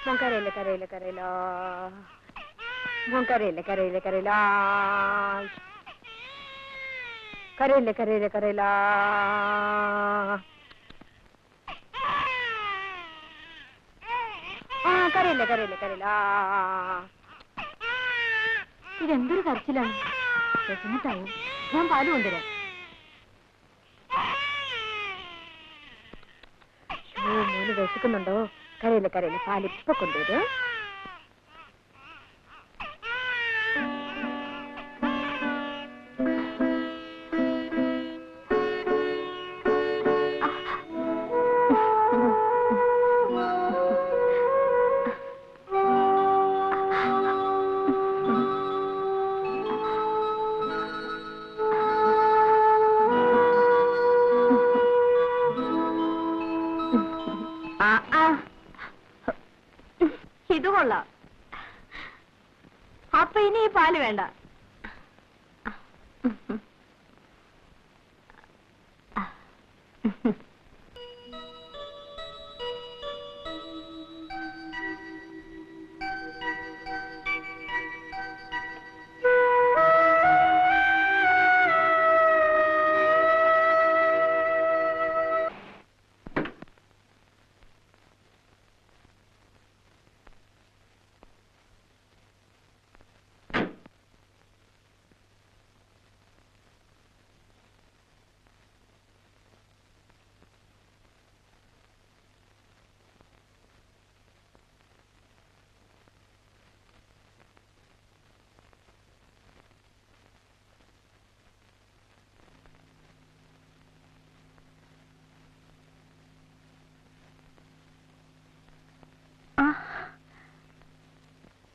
Moncarella, carella, carella. Moncarella, carella, carella. Carella, carella, carella. Carella, carella, carella. ഇതെന്തൊരു കരച്ചിലാണ്. വിശന്നിട്ടായോ? ഞാൻ പാല് കൊണ്ടുവരാം. മോന് വിശക്കുന്നുണ്ടോ? കരയില്ല കരയില്ല, പാലിപ്പൊ കൊണ്ടുവരും. ഇത് കൊള്ളാം. അപ്പൊ ഇനി ഈ പാല് വേണ്ട.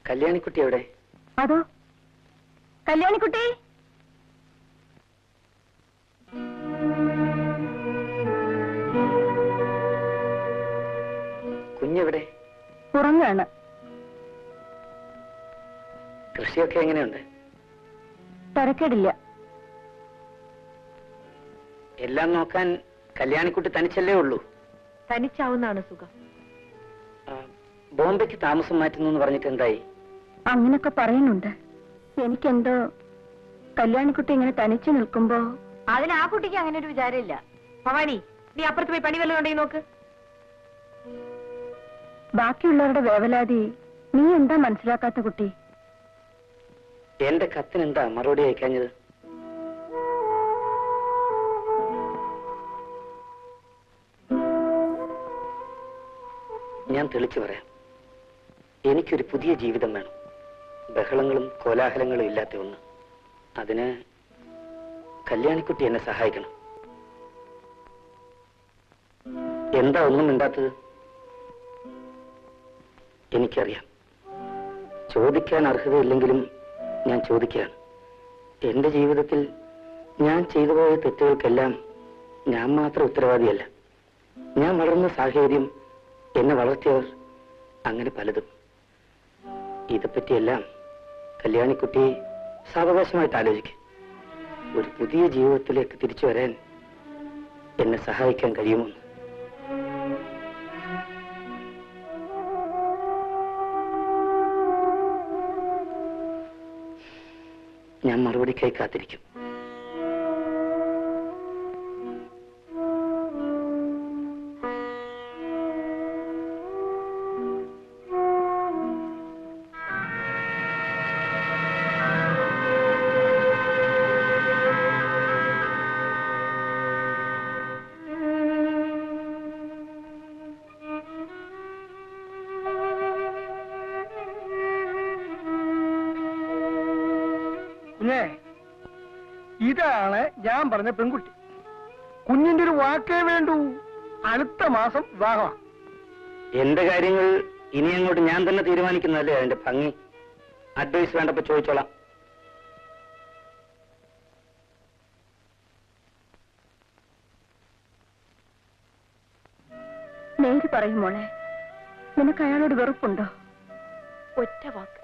കല്യാണിക്കുട്ടി എവിടെ? അതോ കല്യാണിക്കുട്ടി. കുഞ്ഞെവിടെ? ഉറങ്ങാണ്. കൃഷിയൊക്കെ എങ്ങനെയുണ്ട്? തരക്കേടില്ല. എല്ലാം നോക്കാൻ കല്യാണിക്കുട്ടി തനിച്ചല്ലേ ഉള്ളൂ? തനിച്ചാവുന്നാണ് സുഖം. ബോംബെക്ക് താമസം മാറ്റുന്നു പറഞ്ഞിട്ട് എന്തായി? അങ്ങനൊക്കെ പറയുന്നുണ്ട്. എനിക്കെന്തോ കല്യാണിക്കുട്ടി ഇങ്ങനെ തനിച്ചു നിൽക്കുമ്പോ. അതിന് ആ കുട്ടിക്ക് അങ്ങനെ ഒരു വിചാരമില്ല. ഭവാനി, നീ അപ്പുറത്ത് പോയി പണി വല്ലതും ഉണ്ടെങ്കിൽ നോക്ക്. ബാക്കിയുള്ളവരുടെ വേവലാതി നീ എന്താ മനസ്സിലാക്കാത്ത കുട്ടി? എന്റെ കത്തിനെന്താ മറുപടി അയക്കാഞ്ഞത്? ഞാൻ തെളിച്ചു പറയാം. എനിക്കൊരു പുതിയ ജീവിതം വേണം. ബഹളങ്ങളും കോലാഹലങ്ങളും ഇല്ലാത്ത ഒന്ന്. അതിന് കല്യാണിക്കുട്ടി എന്നെ സഹായിക്കണം. എന്താ ഒന്നും മിണ്ടാത്തത്? എനിക്കറിയാം, ചോദിക്കാൻ അർഹതയില്ലെങ്കിലും ഞാൻ ചോദിക്കുകയാണ്. എന്റെ ജീവിതത്തിൽ ഞാൻ ചെയ്തു പോയ തെറ്റുകൾക്കെല്ലാം ഞാൻ മാത്രം ഉത്തരവാദിയല്ല. ഞാൻ വളർന്ന സാഹചര്യം, എന്നെ വളർത്തിയവർ, അങ്ങനെ പലതും. ഇതെപ്പറ്റിയെല്ലാം കല്യാണിക്കുട്ടി സാവകാശമായിട്ട് ആലോചിക്കും. ഒരു പുതിയ ജീവിതത്തിലേക്ക് തിരിച്ചു വരാൻ എന്നെ സഹായിക്കാൻ കഴിയുമോ? ഞാൻ മറുപടിക്കായി കാത്തിരിക്കും. ഇതാണ് ഞാൻ പറഞ്ഞ പെൺകുട്ടി. കുഞ്ഞിന്റെ ഒരു വാക്കേ വേണ്ടൂ. അടുത്ത മാസം വിവാഹമാണ്. എന്റെ കാര്യങ്ങൾ ഇനി അങ്ങോട്ട് ഞാൻ തന്നെ തീരുമാനിക്കുന്നതല്ലേ അതിന്റെ ഭംഗി. അഡ്വൈസ് വേണ്ടപ്പോ ചോദിച്ചോളാം. നേര് പറയും മോളെ, നിനക്ക് അയാളോട് വെറുപ്പുണ്ടോ? ഒറ്റ വാക്ക്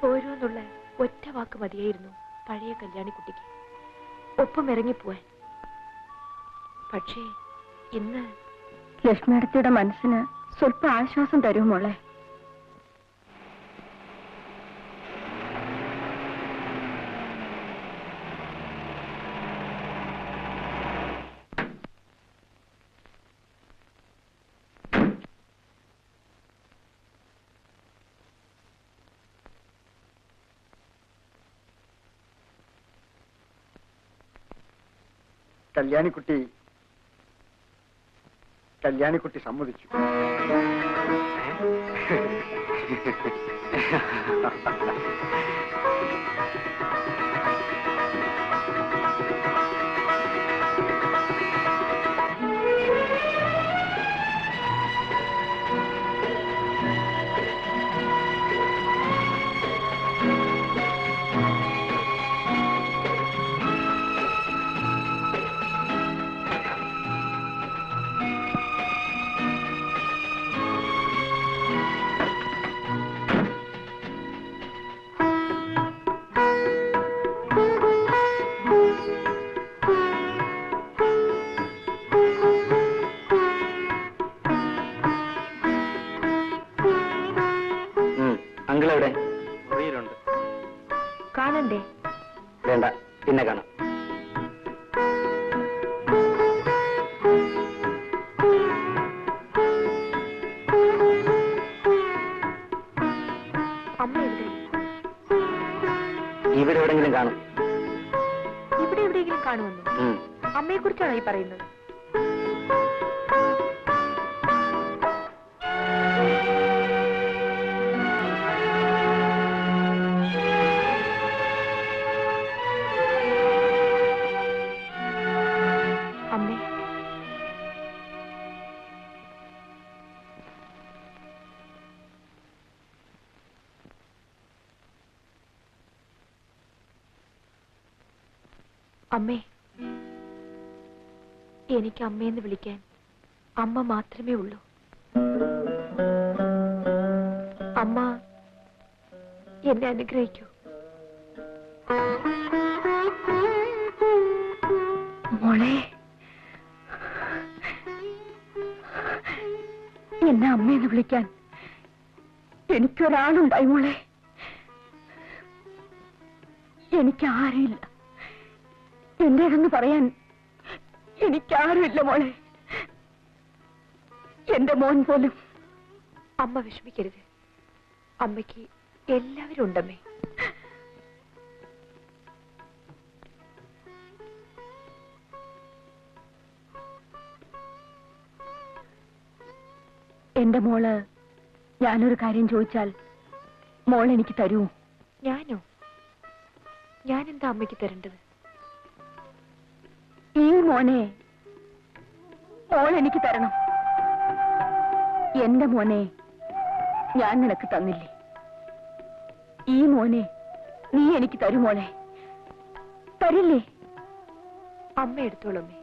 പോരൂന്നുള്ള ഒറ്റ വാക്ക് മതിയായിരുന്നു പഴയ കല്യാണിക്കുട്ടിക്ക് ഒപ്പം ഇറങ്ങിപ്പോവാൻ. പക്ഷേ ഇന്ന് ലക്ഷ്മിയടത്തിയുടെ മനസ്സിന് സ്വല്പ ആശ്വാസം തരൂ മോളെ. കല്യാണിക്കുട്ടി സമ്മതിച്ചു. അങ്കിളെവിടെ? കാണണ്ടേ? വേണ്ട, പിന്നെ കാണാം. അമ്മ എവിടെ? ഇവിടെ എവിടെങ്കിലും കാണും. ഇവിടെ എവിടെയെങ്കിലും കാണുമെന്നോ? അമ്മയെ കുറിച്ചാണോ ഈ പറയുന്നത്? അമ്മേ, അമ്മേ, എനിക്ക് അമ്മയെന്ന് വിളിക്കാൻ അമ്മ മാത്രമേ ഉള്ളൂ. അമ്മ എന്നെ അനുഗ്രഹിക്കൂ. മോളെ, എന്നെ അമ്മയെന്ന് വിളിക്കാൻ എനിക്കൊരാളുണ്ടായി മോളെ. എനിക്കാരുമില്ല, എന്റേതെന്ന് പറയാൻ എനിക്കാരുമില്ല മോളെ. എന്റെ മോൻ പോലും. അമ്മ വിഷമിക്കരുത്, അമ്മയ്ക്ക് എല്ലാവരും ഉണ്ടമ്മേ. എന്റെ മോള് ഞാനൊരു കാര്യം ചോദിച്ചാൽ മോൾ എനിക്ക് തരൂ? ഞാനോ? ഞാനെന്താ അമ്മയ്ക്ക് തരേണ്ടത്? ഈ മോനെ മോൾ എനിക്ക് തരണം. എന്റെ മോനെ ഞാൻ നിനക്ക് തന്നില്ലേ, ഈ മോനെ നീ എനിക്ക് തരുമോളെ? തരില്ലേ? അമ്മ എടുത്തോളമ്മേ.